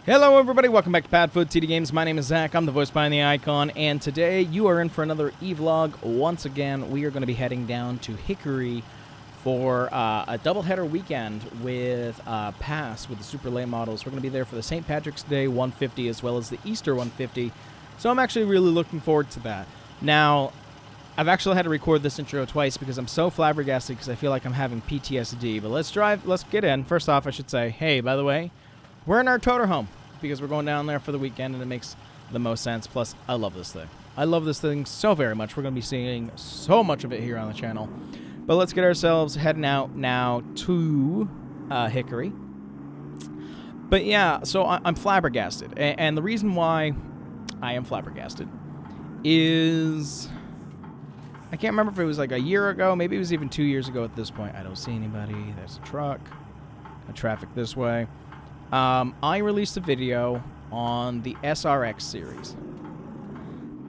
Hello everybody, welcome back to PadFootTD Games. My name is Zach, I'm the voice behind the icon, and today you are in for another e-vlog. Once again, we are going to be heading down to Hickory for a doubleheader weekend with Pass with the super late models. We're going to be there for the St. Patrick's Day 150 as well as the Easter 150, so I'm actually really looking forward to that. Now, I've actually had to record this intro twice because I'm so flabbergasted because I feel like I'm having PTSD, but let's get in. First off, I should say, hey, by the way, we're in our toter home because we're going down there for the weekend, and it makes the most sense. Plus, I love this thing. I love this thing so very much. We're going to be seeing so much of it here on the channel. But let's get ourselves heading out now to Hickory. But yeah, so I'm flabbergasted. And the reason why I am flabbergasted is I can't remember if it was like a year ago. Maybe it was even 2 years ago at this point. I don't see anybody. There's a truck. Got traffic this way. I released a video on the SRX series,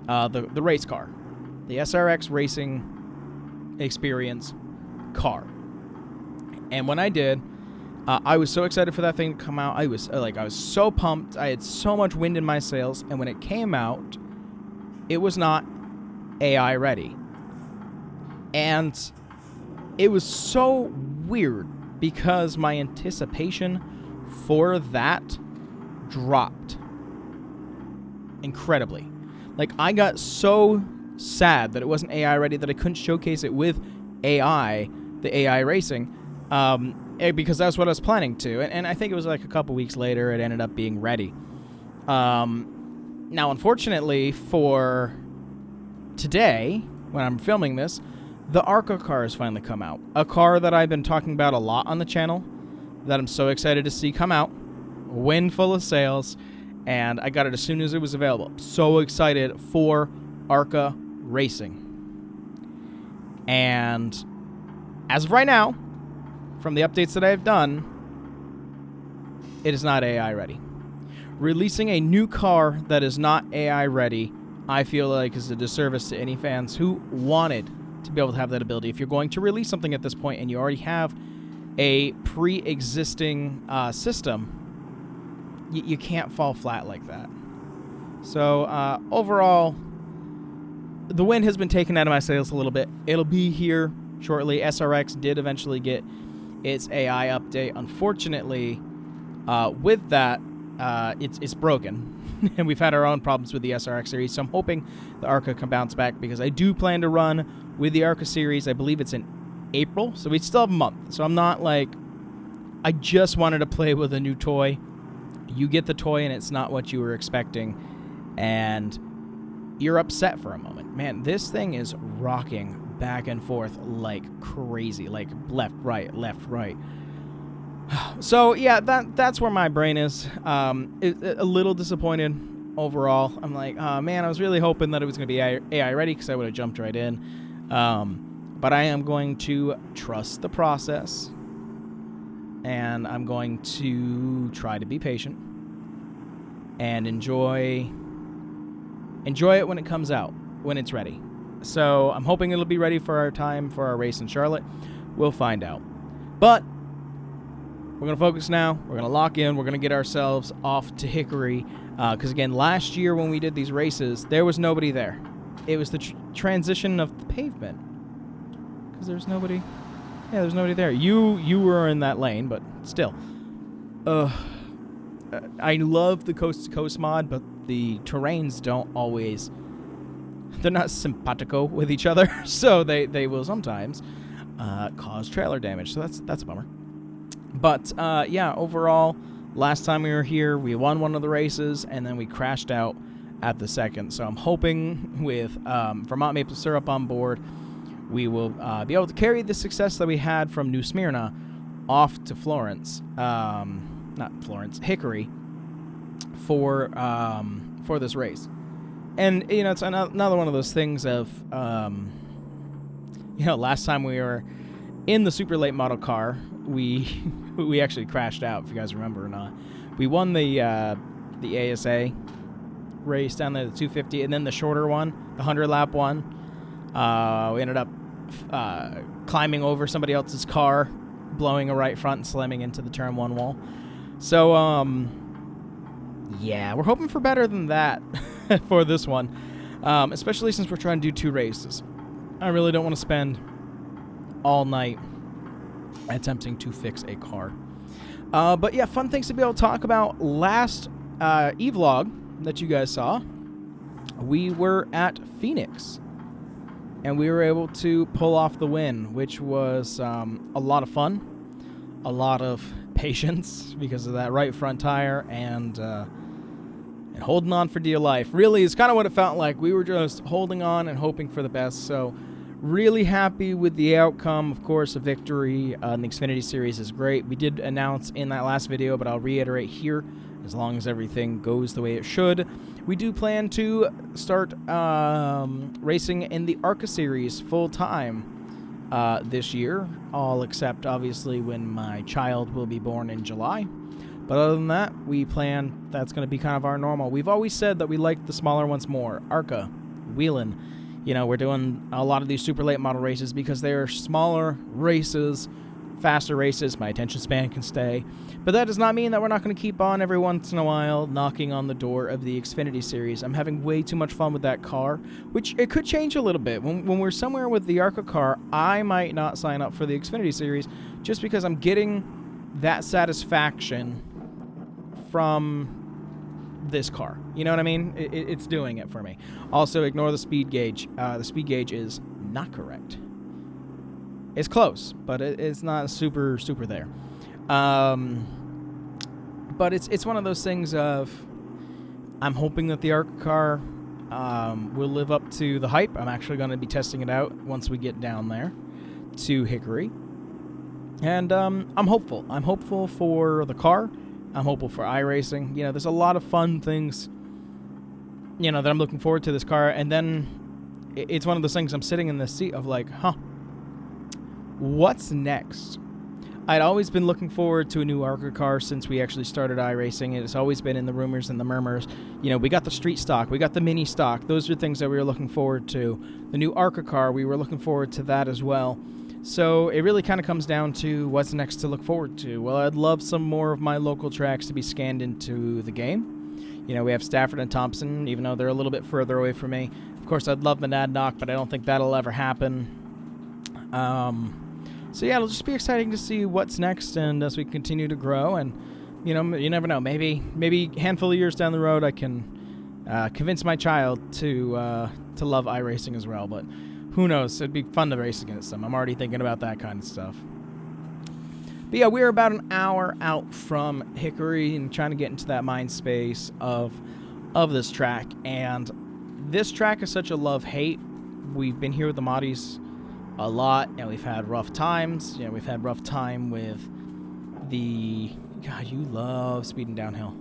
the race car, the SRX racing experience car. And when I did, I was so excited for that thing to come out. I was so pumped. I had so much wind in my sails. And when it came out, it was not AI ready. And it was so weird because my anticipation for that dropped incredibly. Like, I got so sad that it wasn't AI ready that I couldn't showcase it with AI, the AI racing, because that's what I was planning to. And I think it was like a couple weeks later it ended up being ready. Now, unfortunately for today, when I'm filming this, the ARCA car has finally come out. A car that I've been talking about a lot on the channel, that I'm so excited to see come out, wind full of sales, and I got it as soon as it was available. So excited for ARCA racing. And as of right now, from the updates that I've done, it is not AI ready. Releasing a new car that is not AI ready, I feel like is a disservice to any fans who wanted to be able to have that ability. If you're going to release something at this point and you already have a pre-existing system, you can't fall flat like that. So overall, the wind has been taken out of my sails a little bit. It'll be here shortly. SRX did eventually get its AI update. Unfortunately, with that, it's broken. And we've had our own problems with the SRX series, so I'm hoping the ARCA can bounce back because I do plan to run with the ARCA series. I believe it's in April, so we still have a month. So I'm not like, I just wanted to play with a new toy. You get the toy and it's not what you were expecting, and you're upset for a moment. Man, this thing is rocking back and forth like crazy, like left, right, left, right. So yeah, that's where my brain is. A little disappointed overall. I'm like, oh man, I was really hoping that it was going to be AI ready because I would have jumped right in. But I am going to trust the process, and I'm going to try to be patient and enjoy it when it comes out, when it's ready. So I'm hoping it'll be ready for our time for our race in Charlotte. We'll find out. But we're going to focus now. We're going to lock in. We're going to get ourselves off to Hickory. Because, again, last year when we did these races, there was nobody there. It was the transition of the pavement. Because there's nobody. Yeah, there's nobody there. You were in that lane, but still. I love the coast-to-coast mod, but the terrains don't always. They're not simpatico with each other, so they will sometimes cause trailer damage. So that's a bummer. But yeah, overall, last time we were here, we won one of the races, and then we crashed out at the second. So I'm hoping with Vermont Maple Syrup on board, we will be able to carry the success that we had from New Smyrna off to Florence, Hickory, for this race. And, you know, it's another one of those things of, you know, last time we were in the super late model car, we actually crashed out, if you guys remember or not. We won the ASA race down there, the 250, and then the shorter one, the 100-lap one. We ended up climbing over somebody else's car, blowing a right front and slamming into the turn one wall. So Yeah, we're hoping for better than that for this one, especially since we're trying to do 2 races. I really don't want to spend all night attempting to fix a car. But yeah, fun things to be able to talk about. Last e-vlog that you guys saw, we were at Phoenix, and we were able to pull off the win, which was a lot of fun, a lot of patience because of that right front tire, and holding on for dear life. Really is kind of what it felt like. We were just holding on and hoping for the best. So really happy with the outcome. Of course, a victory in the Xfinity Series is great. We did announce in that last video, but I'll reiterate here, as long as everything goes the way it should, we do plan to start racing in the ARCA Series full-time this year, all except, obviously, when my child will be born in July. But other than that, we plan that's going to be kind of our normal. We've always said that we like the smaller ones more. ARCA, Wheeling. You know, we're doing a lot of these super late model races because they're smaller races, faster races. My attention span can stay. But that does not mean that we're not going to keep on every once in a while knocking on the door of the Xfinity Series. I'm having way too much fun with that car, which it could change a little bit. When we're somewhere with the ARCA car, I might not sign up for the Xfinity Series just because I'm getting that satisfaction from this car. You know what I mean? It's doing it for me. Also, ignore the speed gauge. The speed gauge is not correct. It's close, but it's not super there. But it's one of those things of, I'm hoping that the ARCA car will live up to the hype. I'm actually going to be testing it out once we get down there to Hickory. And I'm hopeful. I'm hopeful for the car. I'm hopeful for iRacing. You know, there's a lot of fun things, you know, that I'm looking forward to this car. And then it's one of those things, I'm sitting in the seat of like, what's next? I'd always been looking forward to a new ARCA car since we actually started iRacing. It's always been in the rumors and the murmurs. You know, we got the street stock, we got the mini stock. Those are things that we were looking forward to. The new ARCA car, we were looking forward to that as well. So it really kind of comes down to what's next to look forward to. Well, I'd love some more of my local tracks to be scanned into the game. You know, we have Stafford and Thompson, even though they're a little bit further away from me. Of course, I'd love Monadnock, but I don't think that'll ever happen. So yeah, it'll just be exciting to see what's next, and as we continue to grow, and you know, you never know. Maybe a handful of years down the road, I can convince my child to love iRacing as well. But who knows? It'd be fun to race against them. I'm already thinking about that kind of stuff. But yeah, we're about an hour out from Hickory and trying to get into that mind space of this track. And this track is such a love-hate. We've been here with the Moddies a lot, and we've had rough times. You know, we've had rough time with the... God, you love speeding downhill.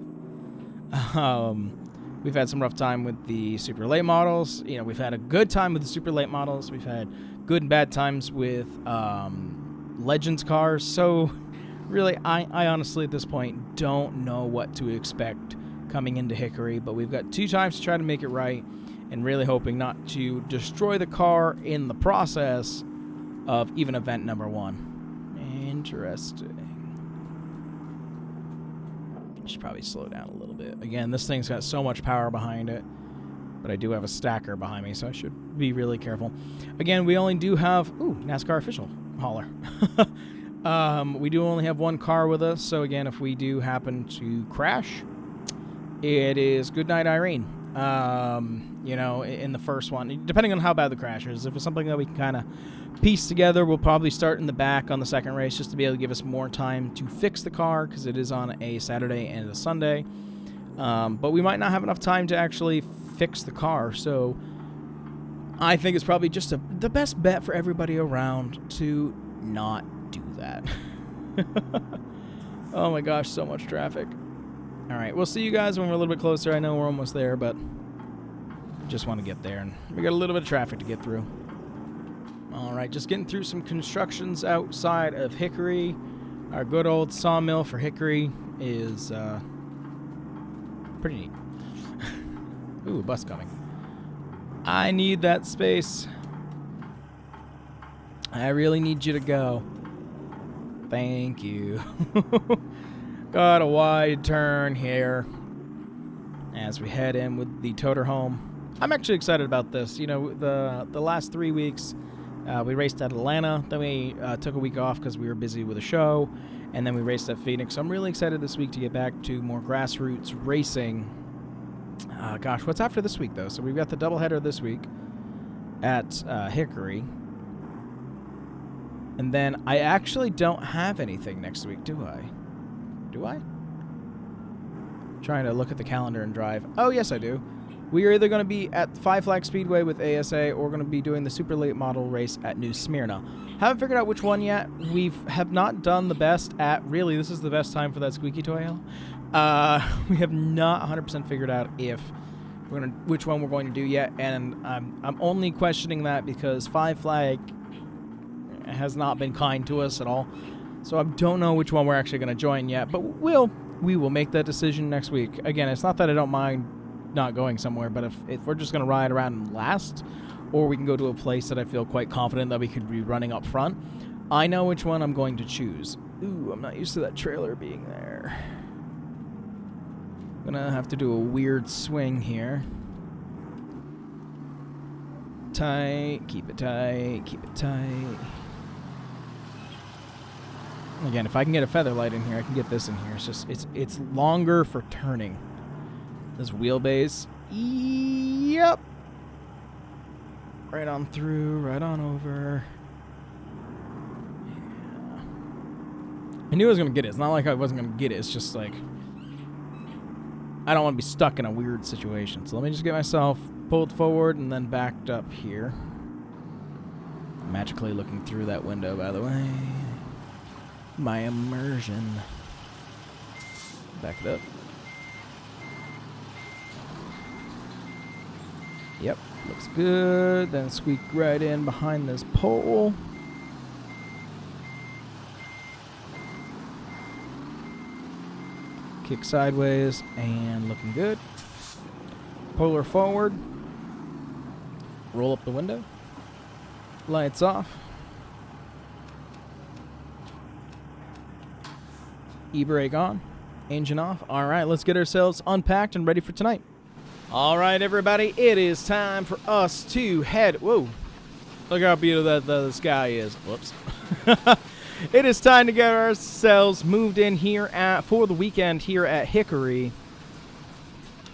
We've had some rough time with the super late models. You know, we've had a good time with the super late models. We've had good and bad times with Legends cars. So, really, I honestly, at this point, don't know what to expect coming into Hickory. But we've got 2 times to try to make it right, and really hoping not to destroy the car in the process of even event number 1. Interesting. Should probably slow down a little bit. Again, this thing's got so much power behind it, but I do have a stacker behind me, so I should be really careful. Again, we only do have... Ooh, NASCAR official hauler. We do only have 1 car with us, so again, if we do happen to crash, it is goodnight Irene. You know, in the first one, depending on how bad the crash is. If it's something that we can kind of piece together, we'll probably start in the back on the second race just to be able to give us more time to fix the car, because it is on a Saturday and a Sunday. But we might not have enough time to actually fix the car, so I think it's probably just the best bet for everybody around to not do that. Oh my gosh, so much traffic. Alright, we'll see you guys when we're a little bit closer. I know we're almost there, but just want to get there, and we got a little bit of traffic to get through. Alright, just getting through some constructions outside of Hickory. Our good old sawmill for Hickory is pretty neat. Ooh, a bus coming. I need that space. I really need you to go. Thank you. Got a wide turn here. as we head in with the toter home. I'm actually excited about this. You know, the last 3 weeks, we raced at Atlanta. Then we took a week off because we were busy with a show. And then we raced at Phoenix. So I'm really excited this week to get back to more grassroots racing. Gosh, what's after this week, though? So we've got the doubleheader this week at Hickory. And then I actually don't have anything next week, do I? Do I? Trying to look at the calendar and drive. Oh, yes, I do. We are either going to be at Five Flag Speedway with ASA or going to be doing the super late model race at New Smyrna. Haven't figured out which one yet. We have not done the best at, really, this is the best time for that squeaky toy. We have not 100% figured out which one we're going to do yet, and I'm only questioning that because Five Flag has not been kind to us at all. So I don't know which one we're actually going to join yet, but we will make that decision next week. Again, it's not that I don't mind not going somewhere, but if we're just going to ride around and last, or we can go to a place that I feel quite confident that we could be running up front, I know which one I'm going to choose. Ooh, I'm not used to that trailer being there. I'm going to have to do a weird swing here. Tight, keep it tight, keep it tight. Again, if I can get a feather light in here, I can get this in here. It's just, it's longer for turning. This wheelbase, yep. Right on through, right on over. Yeah. I knew I was going to get it. It's not like I wasn't going to get it. It's just like, I don't want to be stuck in a weird situation. So let me just get myself pulled forward and then backed up here. Magically looking through that window, by the way. My immersion. Back it up. Yep, looks good. Then squeak right in behind this pole. Kick sideways and looking good. Pull her forward. Roll up the window. Lights off. E-brake on. Engine off. All right, let's get ourselves unpacked and ready for tonight. All right, everybody, it is time for us to head. Whoa, look how beautiful the sky is. Whoops. It is time to get ourselves moved in here for the weekend here at Hickory.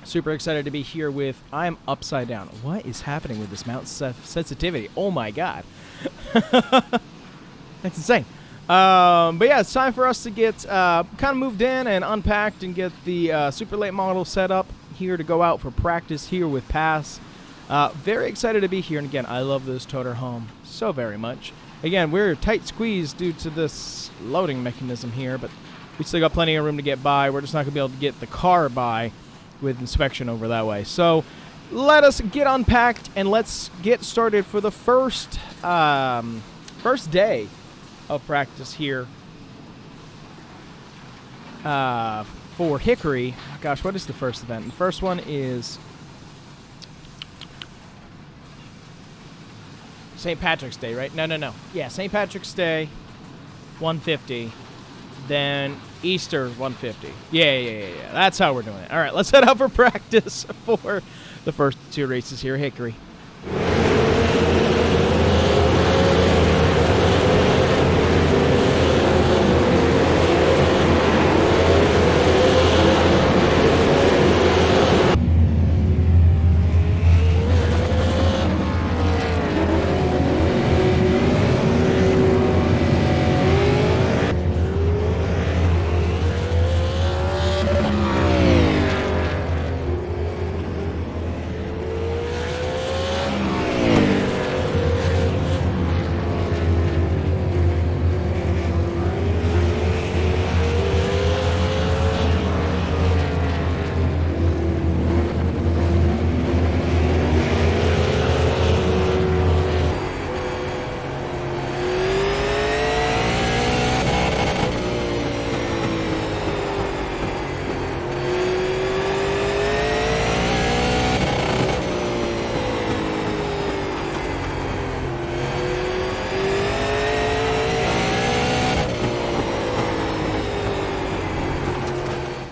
Super excited to be here with. I'm upside down. What is happening with this mount sensitivity? Oh my god, that's insane. But yeah, it's time for us to get kind of moved in and unpacked and get the super late model set up here to go out for practice here with Pass. Very excited to be here, and again, I love this toter home so very much. Again, we're tight squeezed due to this loading mechanism here, but we still got plenty of room to get by. We're just not going to be able to get the car by with inspection over that way. So let us get unpacked and let's get started for the first day of practice here for Hickory. Gosh, what is the first event? The first one is St. Patrick's Day, right? No. Yeah, St. Patrick's Day, 150. Then Easter, 150. Yeah. That's how we're doing it. All right, let's head out for practice for the first two races here at Hickory.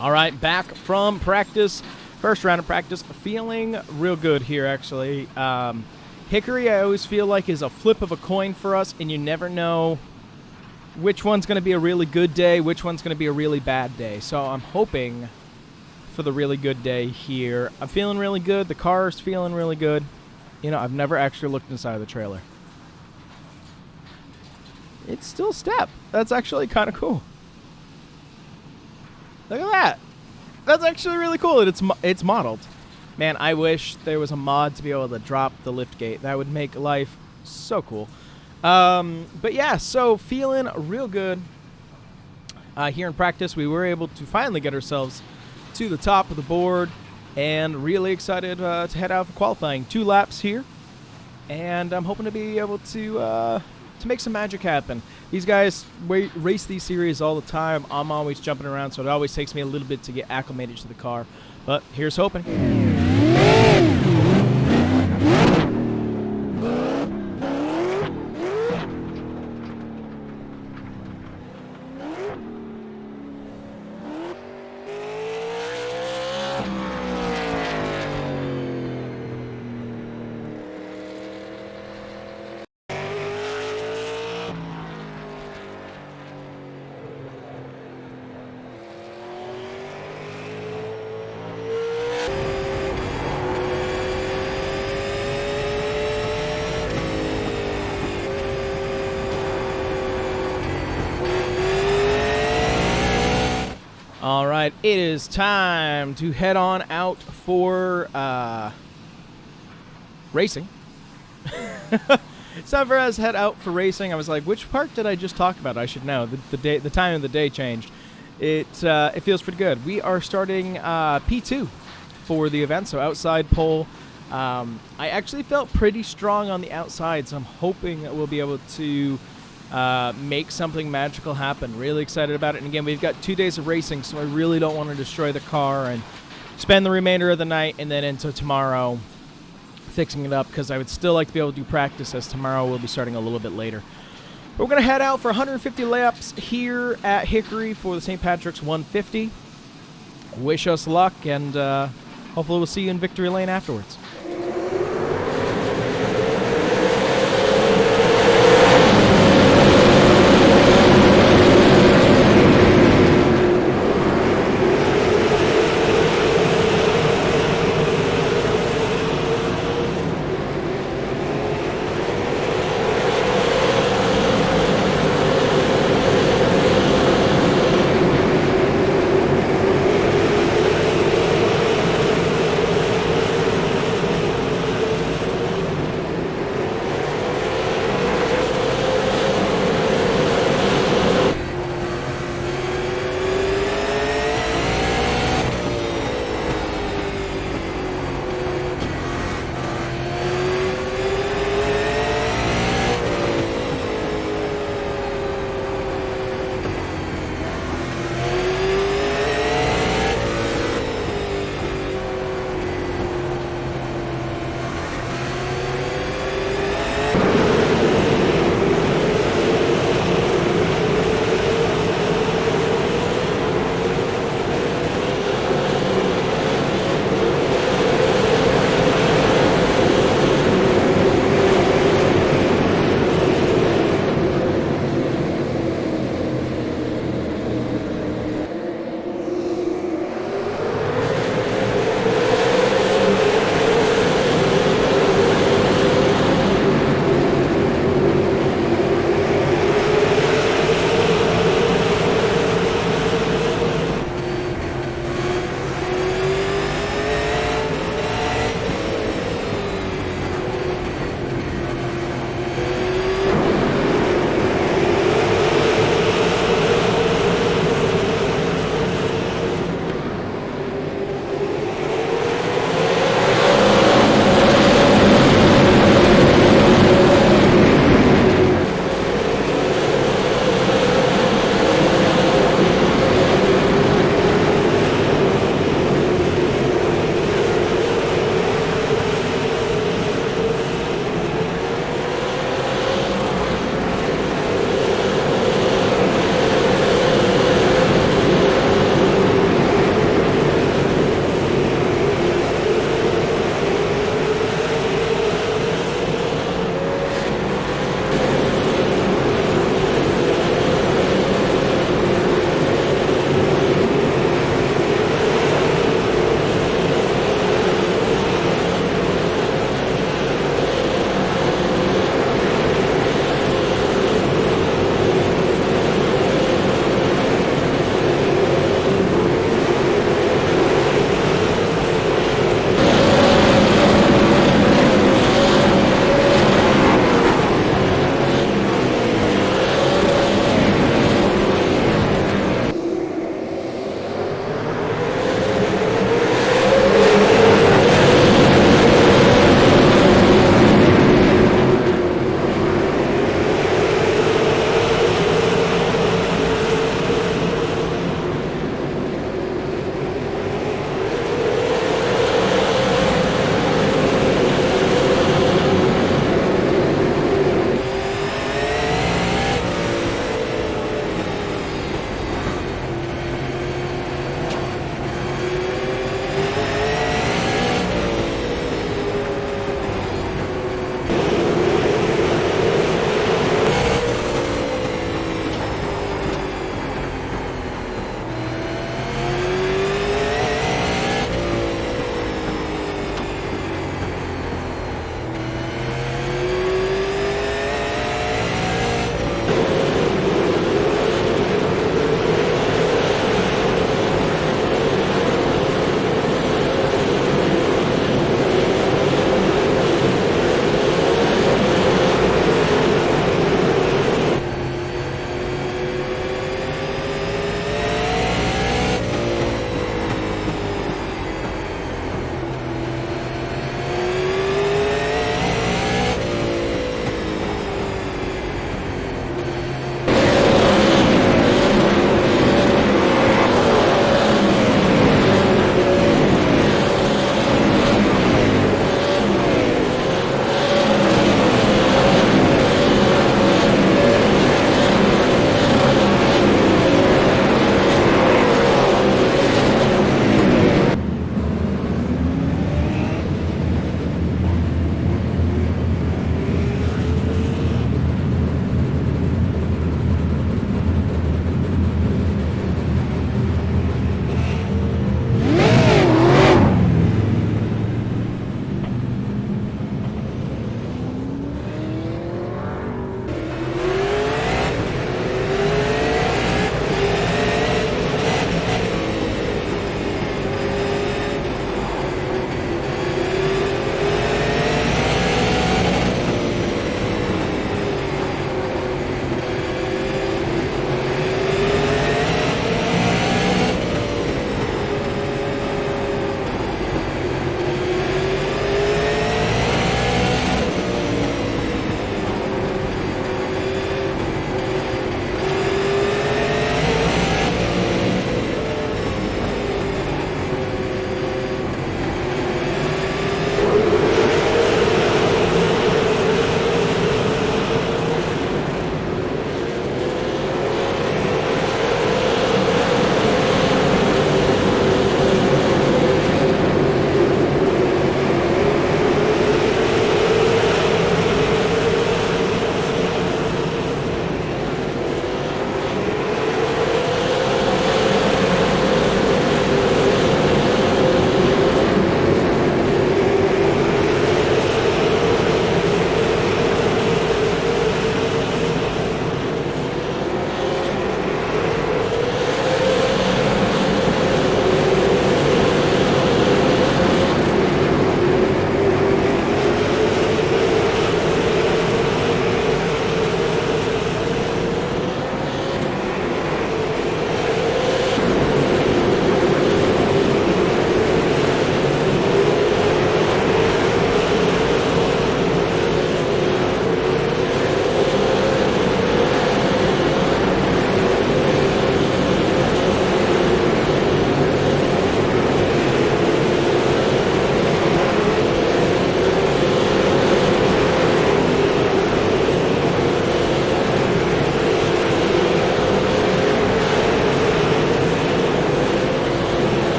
All right, back from practice. First round of practice, feeling real good here, actually. Hickory, I always feel like, is a flip of a coin for us, and you never know which one's going to be a really good day, which one's going to be a really bad day. So I'm hoping for the really good day here. I'm feeling really good. The car is feeling really good. You know, I've never actually looked inside of the trailer. It's still step. That's actually kind of cool. Look at that. That's actually really cool. It's modeled. Man, I wish there was a mod to be able to drop the lift gate. That would make life so cool. But yeah, so feeling real good. Here in practice, we were able to finally get ourselves to the top of the board, and really excited to head out for qualifying. 2 laps here, and I'm hoping to be able to make some magic happen. These guys race these series all the time. I'm always jumping around, so it always takes me a little bit to get acclimated to the car. But here's hoping. All right, it is time to head on out for racing. It's time for us to head out for racing. I was like, which part did I just talk about? I should know. The time of the day changed. It feels pretty good. We are starting P2 for the event, so outside pole. I actually felt pretty strong on the outside, so I'm hoping that we'll be able to make something magical happen. Really excited about it. And again, we've got 2 days of racing, so I really don't want to destroy the car and spend the remainder of the night and then into tomorrow fixing it up, because I would still like to be able to do practice, as tomorrow we'll be starting a little bit later. But we're going to head out for 150 laps here at Hickory for the St. Patrick's 150. Wish us luck, and hopefully we'll see you in Victory Lane afterwards.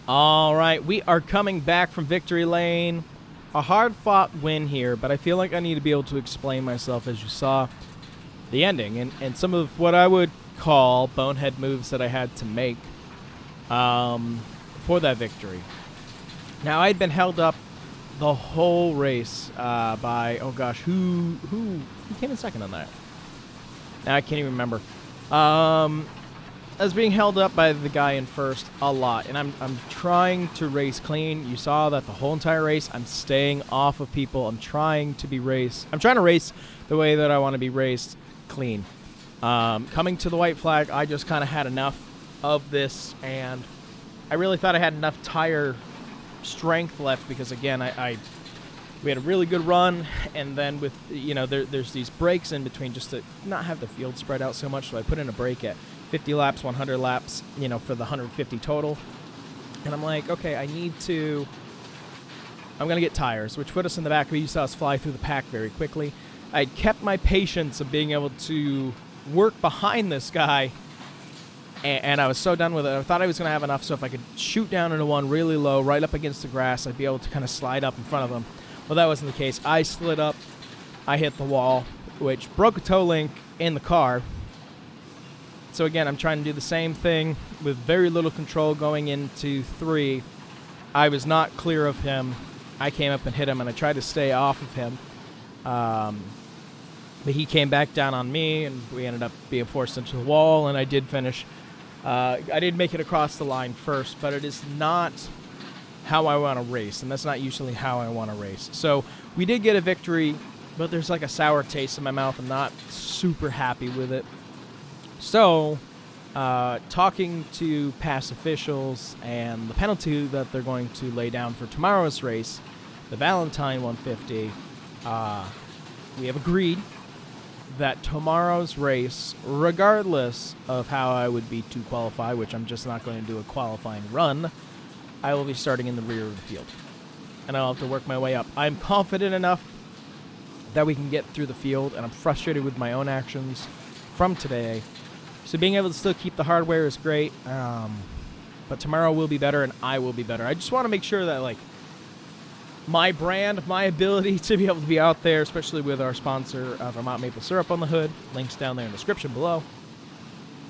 All right, we are coming back from victory lane. A hard-fought win here, but I feel like I need to be able to explain myself, as you saw the ending and some of what I would call bonehead moves that I had to make for that victory. Now, I'd been held up the whole race by, oh gosh, who came in second on that? Now I can't even remember. I was being held up by the guy in first a lot, and I'm trying to race clean. You saw that the whole entire race. I'm staying off of people. I'm trying to race the way that I want to be raced, clean. Coming to the white flag, I just kind of had enough of this, and I really thought I had enough tire strength left because, again, we had a really good run, and then with, there's these breaks in between just to not have the field spread out so much, so I put in a break at 50 laps, 100 laps, for the 150 total. And I'm like, okay, I'm going to get tires, which put us in the back. You saw us fly through the pack very quickly. I kept my patience of being able to work behind this guy, and I was so done with it. I thought I was going to have enough, so if I could shoot down into one really low, right up against the grass, I'd be able to kind of slide up in front of him. Well, that wasn't the case. I slid up. I hit the wall, which broke a toe link in the car. So again, I'm trying to do the same thing with very little control going into 3. I was not clear of him. I came up and hit him, and I tried to stay off of him. But he came back down on me, and we ended up being forced into the wall, and I did finish. I did make it across the line first, but it is not how I want to race, and that's not usually how I want to race. So we did get a victory, but there's like a sour taste in my mouth. I'm not super happy with it. So, talking to past officials and the penalty that they're going to lay down for tomorrow's race, the Valentine 150, we have agreed that tomorrow's race, regardless of how I would be to qualify, which I'm just not going to do a qualifying run, I will be starting in the rear of the field. And I'll have to work my way up. I'm confident enough that we can get through the field, and I'm frustrated with my own actions from today. So being able to still keep the hardware is great, but tomorrow will be better, and I will be better. I just want to make sure that, my brand, my ability to be able to be out there, especially with our sponsor, Vermont Maple Syrup on the hood, links down there in the description below,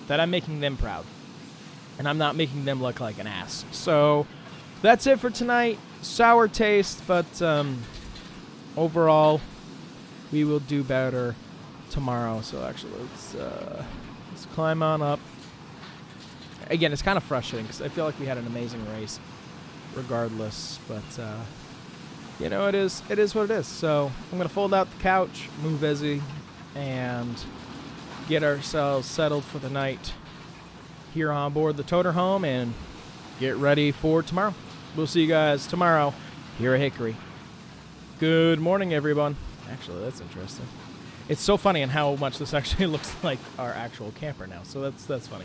that I'm making them proud, and I'm not making them look like an ass. So that's it for tonight. Sour taste, but overall, we will do better tomorrow. So actually, let's climb on up. Again, it's kind of frustrating because I feel like we had an amazing race regardless, but it is what it is. So I'm going to fold out the couch, move busy, and get ourselves settled for the night here on board the toter home and get ready for tomorrow. We'll see you guys tomorrow here at Hickory. Good morning, everyone. Actually, that's interesting. It's so funny in how much this actually looks like our actual camper now. So that's funny.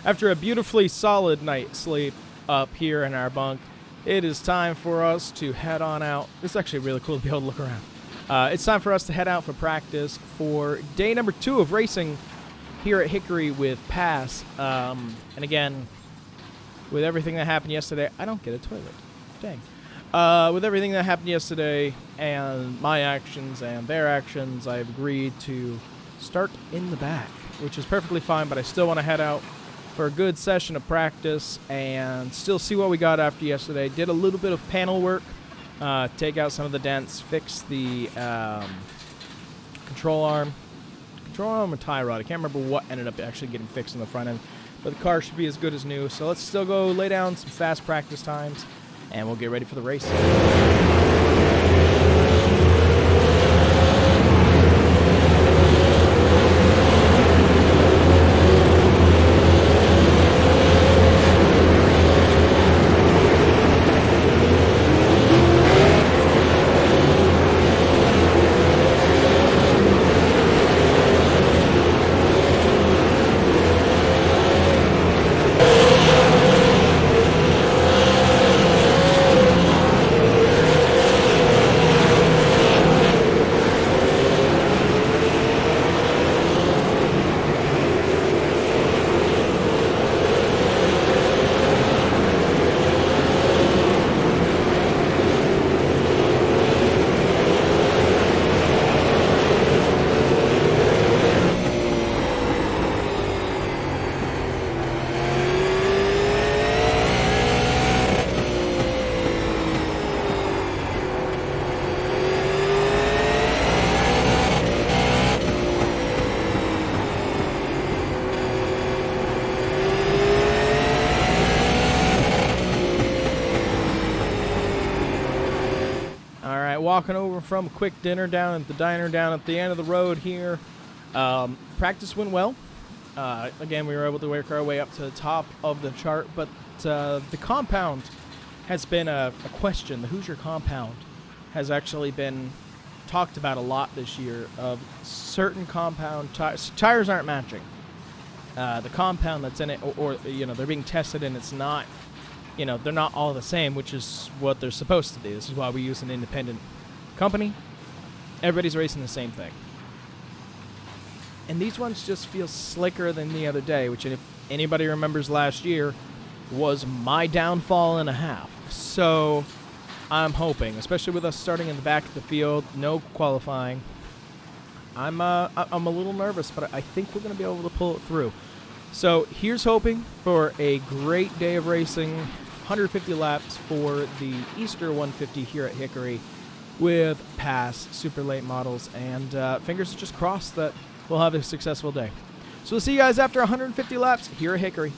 After a beautifully solid night's sleep up here in our bunk, it is time for us to head on out. It's actually really cool to be able to look around. It's time for us to head out for practice for day number 2 of racing here at Hickory with Pass. And again, with everything that happened yesterday, I don't get a toilet. Dang. With everything that happened yesterday and my actions and their actions, I've agreed to start in the back, which is perfectly fine, but I still want to head out for a good session of practice and still see what we got after yesterday. Did a little bit of panel work, take out some of the dents, fix the control arm and tie rod. I can't remember what ended up actually getting fixed in the front end, but the car should be as good as new. So let's still go lay down some fast practice times, and we'll get ready for the race. walking over from a quick dinner down at the diner down at the end of the road here. Practice went well. Again, we were able to work our way up to the top of the chart, but the compound has been a question. The Hoosier compound has actually been talked about a lot this year. Of certain compound tires aren't matching. The compound that's in it, or they're being tested and it's not, they're not all the same, which is what they're supposed to be. This is why we use an independent company. Everybody's racing the same thing. And these ones just feel slicker than the other day, which, if anybody remembers last year, was my downfall and a half. So I'm hoping, especially with us starting in the back of the field, no qualifying, I'm a little nervous, but I think we're going to be able to pull it through. So here's hoping for a great day of racing, 150 laps for the Easter 150 here at Hickory with past super late models, and fingers just crossed that we'll have a successful day. So we'll see you guys after 150 laps here at Hickory.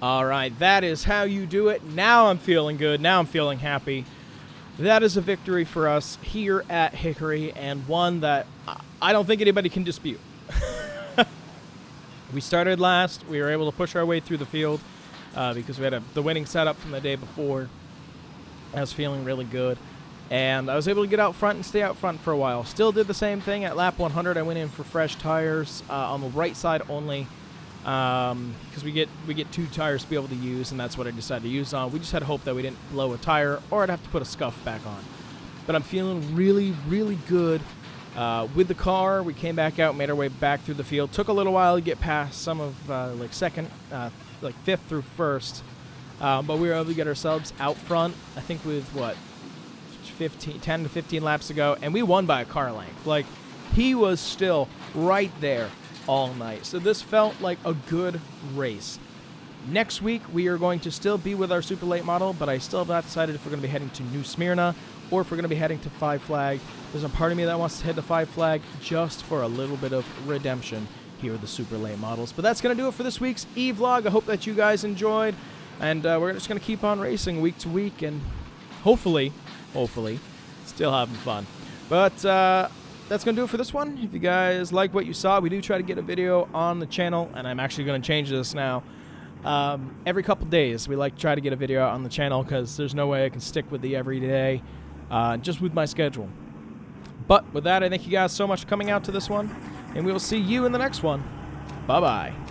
All right, that is how you do it. Now I'm feeling good. Now I'm feeling happy. That is a victory for us here at Hickory, and one that I don't think anybody can dispute. We started last. We were able to push our way through the field because we had the winning setup from the day before. I was feeling really good. And I was able to get out front and stay out front for a while. Still did the same thing at lap 100. I went in for fresh tires on the right side only because we get 2 tires to be able to use, and that's what I decided to use on. We just had hope that we didn't blow a tire or I'd have to put a scuff back on. But I'm feeling really, really good with the car. We came back out, made our way back through the field. Took a little while to get past some of like 5th through 1st. But we were able to get ourselves out front, I think with, 10 to 15 laps ago, and we won by a car length. Like, he was still right there all night. So this felt like a good race. Next week, we are going to still be with our super late model, but I still have not decided if we're going to be heading to New Smyrna or if we're going to be heading to Five Flag. There's a part of me that wants to head to Five Flag just for a little bit of redemption here with the super late models. But that's going to do it for this week's E-Vlog. I hope that you guys enjoyed. And we're just going to keep on racing week to week and hopefully, still having fun. But that's going to do it for this one. If you guys like what you saw, we do try to get a video on the channel, and I'm actually going to change this now. Every couple days, we like to try to get a video out on the channel because there's no way I can stick with the every day just with my schedule. But with that, I thank you guys so much for coming out to this one, and we will see you in the next one. Bye-bye.